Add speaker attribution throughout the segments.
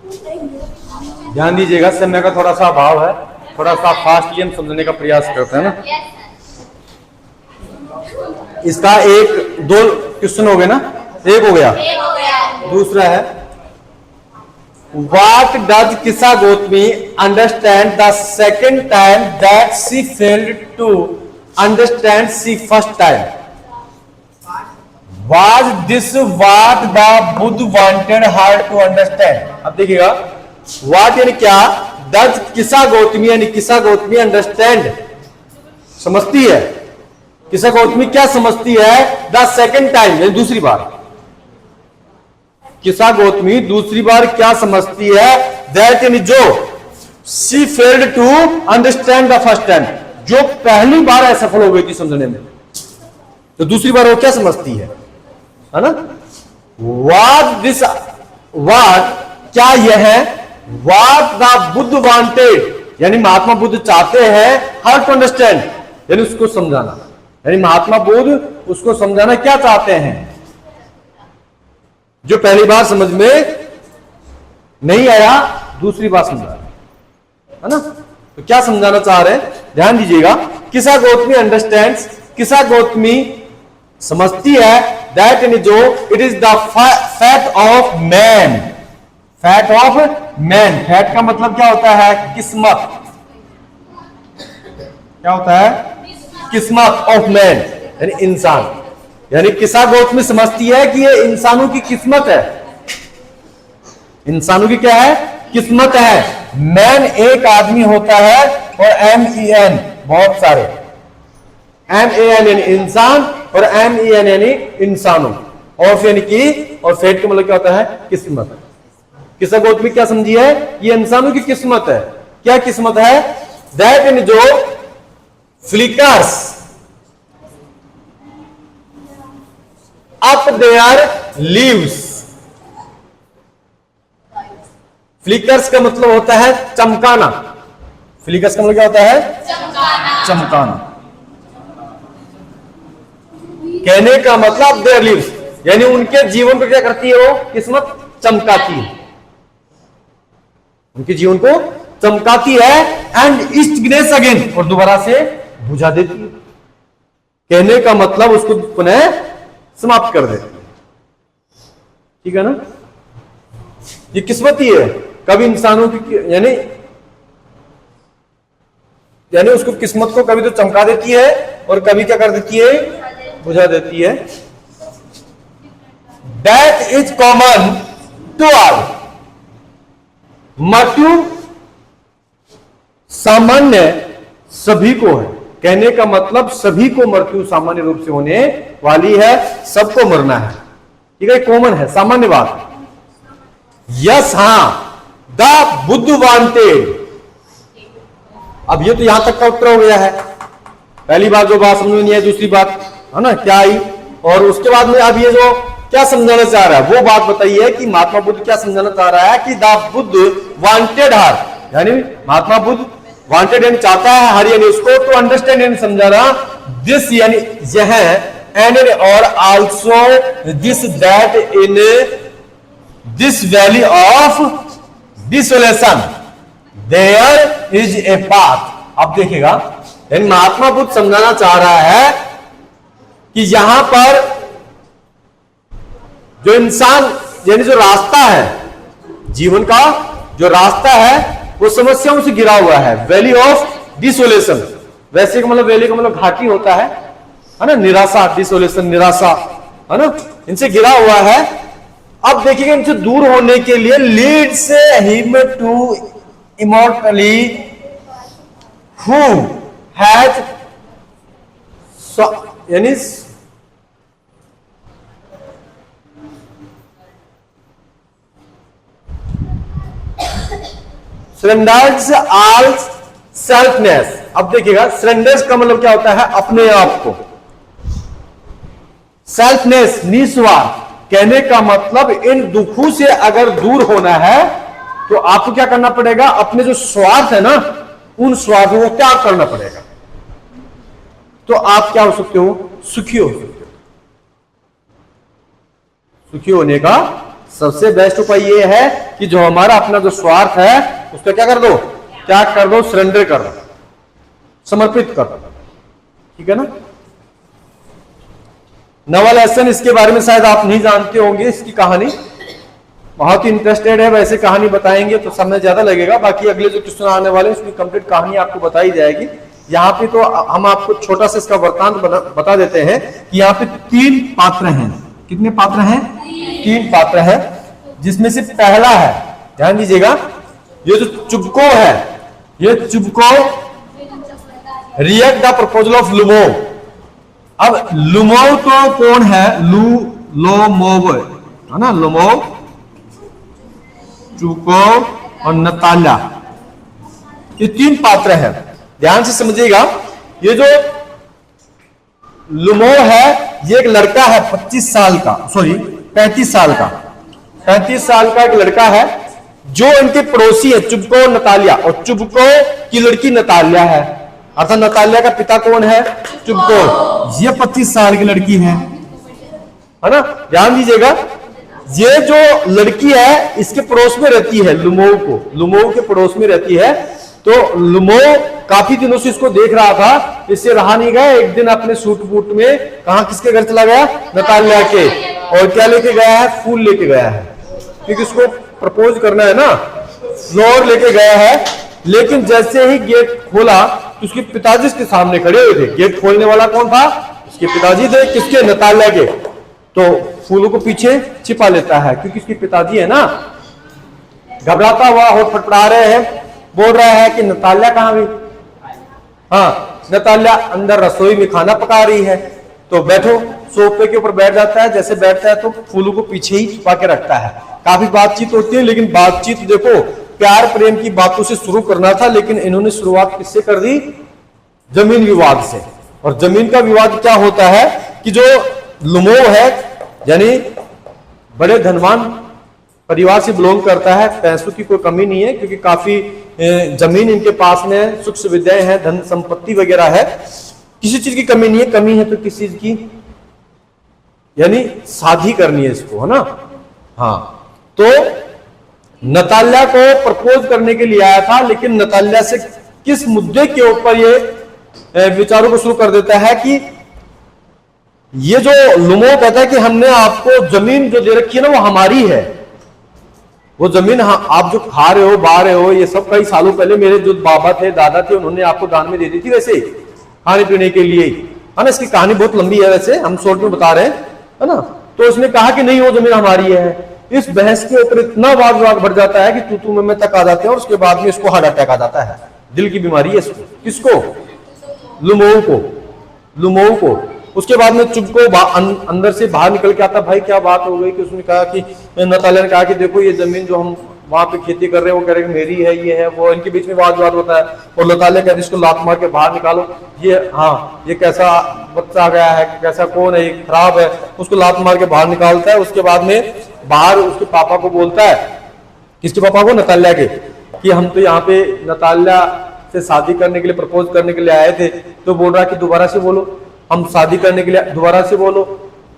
Speaker 1: ध्यान दीजिएगा, समय का थोड़ा सा अभाव है, थोड़ा सा फास्टली हम समझने का प्रयास करते हैं ना। इसका एक दो क्वेश्चन हो गए ना, एक हो गया। दूसरा है, what does Kisa Gotami understand the second time that she failed to understand she first time? Was this what the Buddha wanted her to understand? अब देखिएगा, what यानी क्या, does किसा गौतमी यानी किसा गौतमी अंडरस्टैंड समझती है, किसा गौतमी क्या समझती है, द सेकेंड टाइम यानी दूसरी बार, किसा गौतमी दूसरी बार क्या समझती है, दैट यानी जो, she failed to understand the first time, जो पहली बार असफल हो गई थी समझने में, तो दूसरी बार वो क्या समझती है ना। व्हाट दिस, व्हाट क्या यह है, व्हाट द बुद्ध वांटेड यानी महात्मा बुद्ध चाहते हैं, हर टू अंडरस्टैंड यानी उसको समझाना, यानी महात्मा बुद्ध उसको समझाना क्या चाहते हैं, जो पहली बार समझ में नहीं आया दूसरी बार समझा है ना। तो क्या समझाना चाह रहे हैं, ध्यान दीजिएगा, किसा गौतमी अंडरस्टैंड्स, किसा गौतमी समझती है, दैट यानी जो, it is the fat of man, fat of man, fat का मतलब क्या होता है, किस्मत, क्या होता है, किस्मत ऑफ मैन यानी इंसान, यानी किसा गौतमी समझती है कि ये इंसानों की किस्मत है, इंसानों की क्या है, किस्मत है। मैन एक आदमी होता है और MEN बहुत सारे, MAN यानी इंसान और MEN यानी इंसानों, और यानी कि, और फेट का मतलब क्या होता है, किस्मत। किसा गौतमी क्या समझी है, ये इंसानों की किस्मत है, क्या किस्मत है, दैट यानी जो, flickers up there leaves, flickers का मतलब होता है चमकाना, फ्लिकर्स का मतलब क्या होता है, चमकाना। कहने का मतलब देयर लीव्स यानी उनके जीवन को क्या करती है, वो किस्मत चमकाती है, उनके जीवन को चमकाती है, एंड एक्सटिंग्विश अगेन और दोबारा से बुझा देती है, कहने का मतलब उसको पुनः समाप्त कर देती है, ठीक है ना। ये किस्मत ही है, कभी इंसानों की यानी उसको किस्मत को कभी तो चमका देती है और कभी क्या कर देती है, बुझा देती है। That is common to all, मृत्यु सामान्य सभी को है, कहने का मतलब सभी को मृत्यु सामान्य रूप से होने वाली है, सबको मरना है, ठीक है, कॉमन है, सामान्य बात। यस हाँ, द बुद्ध वांटेड, अब ये तो यहां तक का उत्तर हो गया है, पहली बार जो बात समझ में नहीं है, दूसरी बात है ना क्या आई, और उसके बाद में अब ये जो क्या समझाना चाह रहा है वो बात बताइए कि महात्मा बुद्ध क्या समझाना चाह रहा है कि द बुद्ध वांटेड हर, यानी महात्मा बुद्ध वांटेड यानी चाहता है, हर यानी उसको, तो अंडरस्टैंड यानी समझाना, दिस यानी यह, एंड और also this that in this valley of desolation there is a path. अब देखिएगा, यानी महात्मा बुद्ध समझाना चाह रहा है कि यहां पर जो इंसान यानी जो रास्ता है, जीवन का जो रास्ता है वो समस्याओं से घिरा हुआ है, वैली ऑफ डिसोलेशन, वैसे का मतलब वैली का मतलब घाटी होता है ना, निराशा, डिसोलेशन निराशा, है ना, इनसे घिरा हुआ है। अब देखिएगा, इनसे दूर होने के लिए leads him to immortality who has, यानी सरेंडर्स ऑल सेल्फनेस। अब देखिएगा, सरेंडर्स का मतलब क्या होता है, अपने आप को, सेल्फनेस निस्वार्थ, कहने का मतलब इन दुखों से अगर दूर होना है तो आपको क्या करना पड़ेगा, अपने जो स्वार्थ है ना, उन स्वार्थों को त्याग करना पड़ेगा, तो आप क्या हो सकते हो, सुखी हो सकते हो। सुखी होने का सबसे बेस्ट उपाय ये है कि जो हमारा अपना जो स्वार्थ है उसका क्या कर दो, त्याग कर दो, सरेंडर कर दो, समर्पित कर दो। ठीक है ना। नवल एहसन, इसके बारे में शायद आप नहीं जानते होंगे, इसकी कहानी बहुत ही इंटरेस्टेड है। वैसे कहानी बताएंगे तो समय ज्यादा लगेगा, बाकी अगले जो क्वेश्चन आने वाले हैं उसमें कंप्लीट कहानी आपको बताई जाएगी। यहाँ पे तो हम आपको छोटा सा इसका वृत्तांत बता देते हैं कि यहाँ पे 3 पात्र हैं। कितने पात्र हैं? 3 पात्र है, जिसमें से पहला है, ध्यान दीजिएगा, ये जो चुबको है, ये Chubukov react the proposal of Lomov. अब लुमो तो कौन है? लोमोव है ना, लुमोव, चुको और नताल्या, ये 3 पात्र है। ध्यान से समझिएगा, ये जो लुमो है ये एक लड़का है 35 साल का, सॉरी 35 साल का, 35 साल का एक लड़का है जो इनके पड़ोसी है चुबको नताल्या, और चुबको की लड़की नताल्या है। अर्थात नताल्या का पिता कौन है? चुबको। ये 25 साल की लड़की है ना। ध्यान दीजिएगा, ये जो लड़की है इसके पड़ोस में रहती है, लुमो के पड़ोस में रहती है। तो लुमो काफी दिनों से इसको देख रहा था, इससे रहा नहीं गया। एक दिन अपने सूट बूट में कहा, किसके घर चला गया? नताल्या के। और क्या लेके गया है? फूल लेके गया है, क्योंकि इसको प्रपोज करना है ना। फ्लोर लेके गया है, लेकिन जैसे ही गेट खोला तो उसके पिताजी इसके सामने खड़े हुए थे। गेट खोलने वाला कौन था? उसके पिताजी थे। किसके? नताल्या के। तो फूलों को पीछे छिपा लेता है, क्योंकि उसके पिताजी है ना। घबराता हुआ होठ फटफड़ा रहे हैं, बोल रहा है कि नताल्या कहां गई? हाँ, नताल्या अंदर रसोई में खाना पका रही है। तो बैठो, सोफे के ऊपर बैठ जाता है। जैसे बैठता है तो फूलों को पीछे ही छुपा के रखता है। काफी बातचीत होती है, लेकिन बातचीत देखो प्यार प्रेम की बातों से शुरू करना था, लेकिन इन्होंने शुरुआत किससे कर दी? जमीन विवाद से। और जमीन का विवाद क्या होता है कि जो लुमो है, यानी बड़े धनवान परिवार से बिलोंग करता है, पैसों की कोई कमी नहीं है, क्योंकि काफी जमीन इनके पास में, सुख सुविधाएं हैं, धन संपत्ति वगैरह है, किसी चीज की कमी नहीं है। कमी है तो किस चीज की? यानी शादी करनी है इसको, है ना। हाँ, तो नताल्या को प्रपोज करने के लिए आया था, लेकिन नताल्या से किस मुद्दे के ऊपर ये विचारों को शुरू कर देता है कि ये जो लुमो कहता है कि हमने आपको जमीन जो दे रखी है ना वो हमारी है। वो जमीन आप जो खा रहे हो, बा रहे हो, ये सब कई सालों पहले मेरे जो बाबा थे, दादा थे, उन्होंने आपको दान में दे दी थी, वैसे खाने पीने के लिए, है ना। इसकी कहानी बहुत लंबी है, वैसे हम शॉर्ट में बता रहे हैं, है ना। तो उसने कहा कि नहीं, वो जमीन हमारी है। इस बहस के ऊपर इतना वाद विवाद बढ़ जाता है कि तू में तक आ जाते हैं, और उसके बाद में इसको हार्ट अटैक आ जाता है। दिल की बीमारी है इसको। किसको? लुमो को। उसके बाद में चुबको अंदर से बाहर निकल के आता, भाई क्या बात हो गई? कि उसने कहा कि नताल्या ने कहा कि देखो ये जमीन जो हम वहां पे खेती कर रहे हैं वो कह रहे हैं मेरी है, ये है वो। इनके बीच में वाद विवाद होता है, और नताल्या कहती है इसको लात मार के बाहर निकालो। ये हाँ, ये कैसा बच्चा आ गया है, कैसा कौन है, ये खराब है। उसको लात मार के बाहर निकालता है। उसके बाद में बाहर उसके पापा को बोलता है, किसके पापा को? नताल्या के, कि हम तो यहाँ पे नताल्या से शादी करने के लिए, प्रपोज करने के लिए आए थे। तो बोल रहा है कि दोबारा से बोलो, हम शादी करने के लिए दोबारा से बोलो।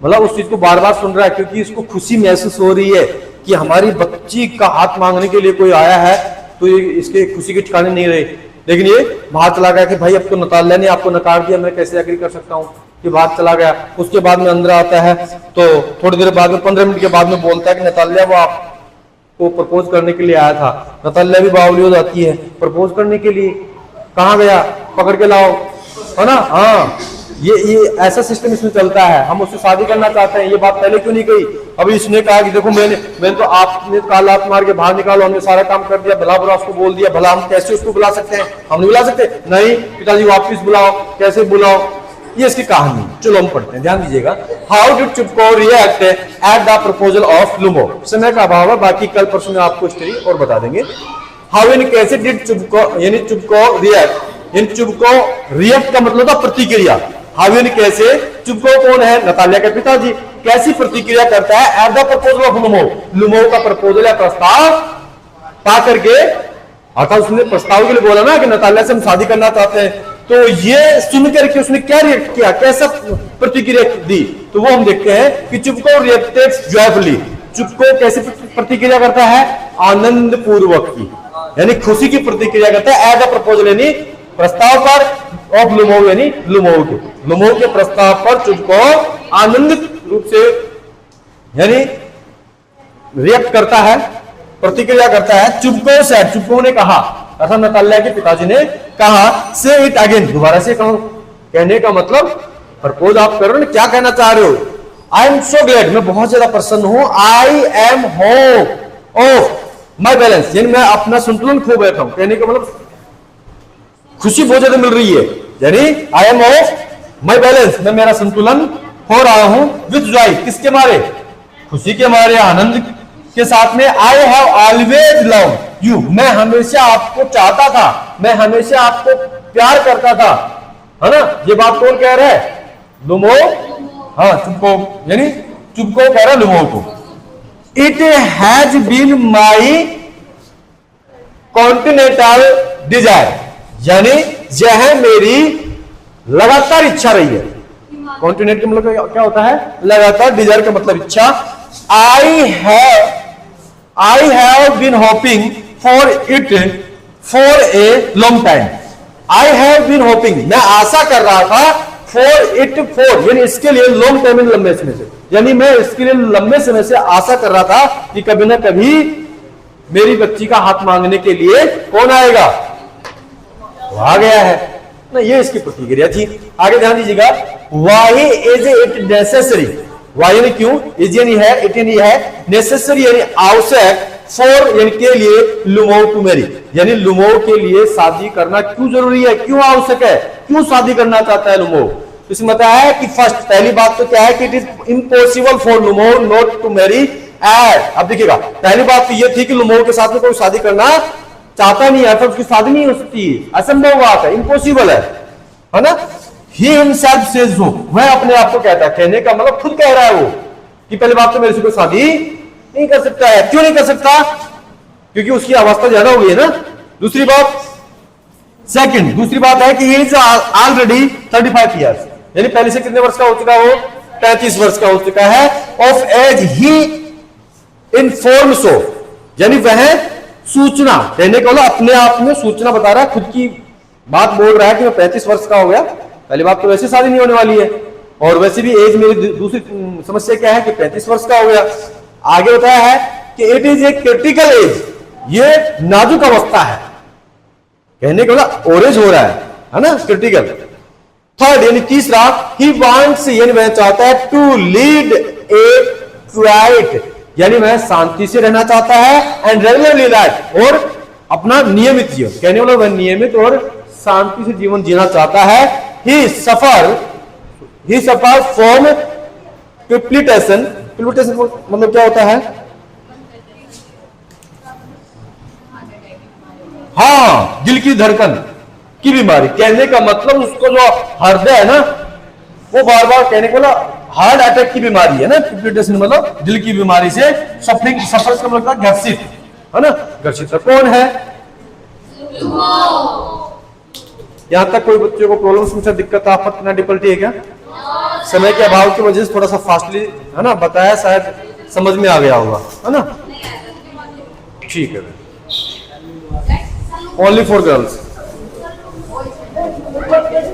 Speaker 1: मतलब उस चीज को बार बार सुन रहा है, क्योंकि इसको खुशी महसूस हो रही है कि हमारी बच्ची का हाथ मांगने के लिए कोई आया है, तो ये इसके खुशी के ठिकाने नहीं रहे। लेकिन ये बाहर चला गया कि भाई अब तो नताल्या ने आपको नकार दिया, मैं कैसे एग्री कर सकता हूँ। कि बाहर चला गया। उसके बाद में अंदर आता है, तो थोड़ी देर बाद में 15 मिनट के बाद में बोलता है कि नताल्या वो आपको प्रपोज करने के लिए आया था। नताल्या भी बावली हो जाती है, प्रपोज करने के लिए कहाँ गया, पकड़ के लाओ, है ना। हाँ, ये ऐसा सिस्टम इसमें चलता है। हम उससे शादी करना चाहते हैं, ये बात पहले क्यों नहीं कही? अभी इसने कहा कि देखो मैंने तो आपने काल हाथ मार के बाहर निकालो, हमने सारा काम कर दिया, भला बुरा उसको बोल दिया। भला हम कैसे उसको बुला सकते हैं? हम नहीं बुला सकते। नहीं पिताजी वापिस बुलाओ, कैसे बुलाओ? ये इसकी कहानी। चलो हम पढ़ते हैं, ध्यान दीजिएगा। How did Chubukov react at the proposal of Lomov. समय का अभाव है, बाकी कल परसों में आपको स्टोरी और बता देंगे। हाउ इन कैसे डिड चुबको, यानी चुबको रिएक्ट, इन चुबको रिएक्ट का मतलब था प्रतिक्रिया। हाउ इन कैसे, चुबको कौन है? नताल्या के पिताजी। कैसी प्रतिक्रिया करता है? एट द प्रपोजल ऑफ लुमो, लुमो का प्रपोजल है, प्रस्ताव पा करके, अर्थात उसने प्रस्ताव के लिए बोला ना कि नताल्या से हम शादी करना चाहते हैं। तो ये सुन करके उसने क्या रिएक्ट किया, कैसा प्रतिक्रिया दी, तो वो हम देखते हैं कि चुबको रिएक्टेड जॉयफुली। चुप को कैसे प्रतिक्रिया करता है? आनंद पूर्वक की, यानी खुशी की प्रतिक्रिया करता है। एज अ प्रपोजल यानी प्रस्ताव पर, ऑफ लुमोव यानी लुमोव के प्रस्ताव पर चुप को आनंदित रूप से यानी रिएक्ट करता है, प्रतिक्रिया करता है। चुपको ने कहा, अर्थात नताल्या के पिताजी ने कहा, से इट अगेन, दोबारा से कहो। कहने का मतलब प्रपोज आप कर रहे हो ना, क्या कहना चाह रहे हो? आई एम सो ग्लैड, मैं बहुत ज्यादा प्रसन्न हूं। I am hope of my balance, यानी मैं अपना संतुलन खो बैठा हूं। कहने का मतलब खुशी बहुत ज्यादा मिल रही है, यानी I am of my balance, मैं मेरा संतुलन हो रहा हूं। विथ जॉय, किसके मारे? खुशी के मारे, आनंद के साथ में। I have always love you, मैं हमेशा आपको चाहता था, मैं हमेशा आपको प्यार करता था, है ना? ये बात कौन कह रहा है? लुमोव, हाँ चुपको, यानी चुपको कह रहा है लुमोव को। It has been my continental desire, यानी यह मेरी लगातार इच्छा रही है। कॉन्टिनेंट का मतलब क्या होता है? लगातार। डिजायर का मतलब इच्छा। I have been hoping for it for a long time. I have been hoping, मैं आशा कर रहा था, फॉर इट, फॉर यानी इसके लिए, लॉन्ग टाइम लंबे समय से, यानी मैं इसके लिए लंबे समय से आशा कर रहा था कि कभी ना कभी मेरी बच्ची का हाथ मांगने के लिए कौन आएगा? वो आ गया है ना। ये इसकी प्रतिक्रिया थी। आगे ध्यान दीजिएगा, why is it necessary, why यानी क्यों, इज यानी है, इट यानी है, नेसेसरी यानी आवश्यक, फॉर यानी के लिए, लुमोव टू मैरी यानी लुमोव के लिए शादी करना क्यों जरूरी है, क्यों आवश्यक है, क्यों शादी करना चाहता है लुमोव? इसमें बताया है कि फर्स्ट, पहली बात तो क्या है कि it is impossible for Lomov not to marry at. अब देखिएगा, पहली बात तो यह थी कि लुमोव के साथ में कोई शादी करना चाहता नहीं है, तो उसकी शादी नहीं हो सकती, असंभव बात है, इम्पॉसिबल है ना? He himself says so, वह अपने आप को कहता है। कहने का मतलब खुद कह रहा है वो कि पहली बात तो मेरे से कोई शादी नहीं कर सकता है। क्यों नहीं कर सकता? क्योंकि उसकी अवस्था ज्यादा हो गई है ना। दूसरी बात, सेकंड, दूसरी बात है कि he is already 35 years, यानी पहले से कितने वर्ष का हो चुका है वो? 35 वर्ष का हो चुका है। ऑफ एज ही इनफॉर्म सो, यानी वह सूचना, कहने का मतलब अपने आप में सूचना बता रहा है, खुद की बात बोल रहा है कि मैं 35 वर्ष का हो गया। पहली बात तो वैसे शादी नहीं होने वाली है, और वैसे भी एज मेरी, दूसरी समस्या क्या है कि 35 वर्ष का हो गया। आगे बताया है कि it is a critical age, ये नाजुक अवस्था है। कहने का मतलब ओरेज हो रहा है ना, क्रिटिकल। थर्ड यानी तीसरा, ही वांट्स यानी वह चाहता है, टू लीड ए क्वाइट यानी वह शांति से रहना चाहता है, एंड रेगुलरली लाइफ और अपना नियमित जीवन। कहने वाला वह नियमित और शांति से जीवन जीना चाहता है। ही सफर फ्रॉम पिप्लिटेशन, पिप्लिटेशन मतलब क्या होता है? हाँ, दिल की धड़कन की बीमारी। कहने का मतलब उसको जो हृदय है ना, वो बार बार, कहने को ना हार्ट अटैक की बीमारी है ना। पिप्लिटेशन मतलब दिल की बीमारी से सफरिंग, सफर का मतलब ग्रसित है ना, ग्रसित। कौन है? यहां तक कोई बच्चों को प्रॉब्लम्स में दिक्कत, आफत ना डिफिकल्टी है क्या? समय के अभाव की वजह से थोड़ा सा फास्टली है ना बताया, शायद समझ में आ गया होगा, है ना? ठीक है, ओनली फॉर गर्ल्स।